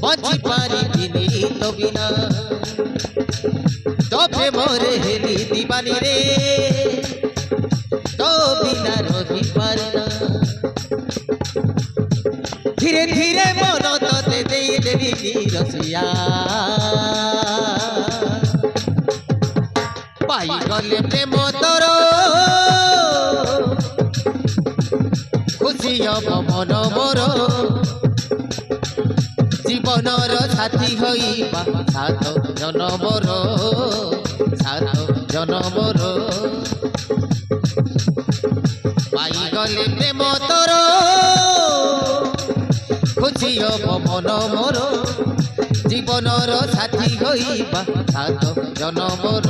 बची पारिबिनी तो बिना तो प्रेमरे हेली दीवानी रे तो बिना रही पारना धीरे धीरे मन तते दे देवी रसिया पाई गले प्रेम तोर खुशी हम मन मोर जीवनर साथी होइबा सात जनमर पाई गले प्रेम तोर खुशी हम मन मोर जीवनर साथी होइबा सात जनमर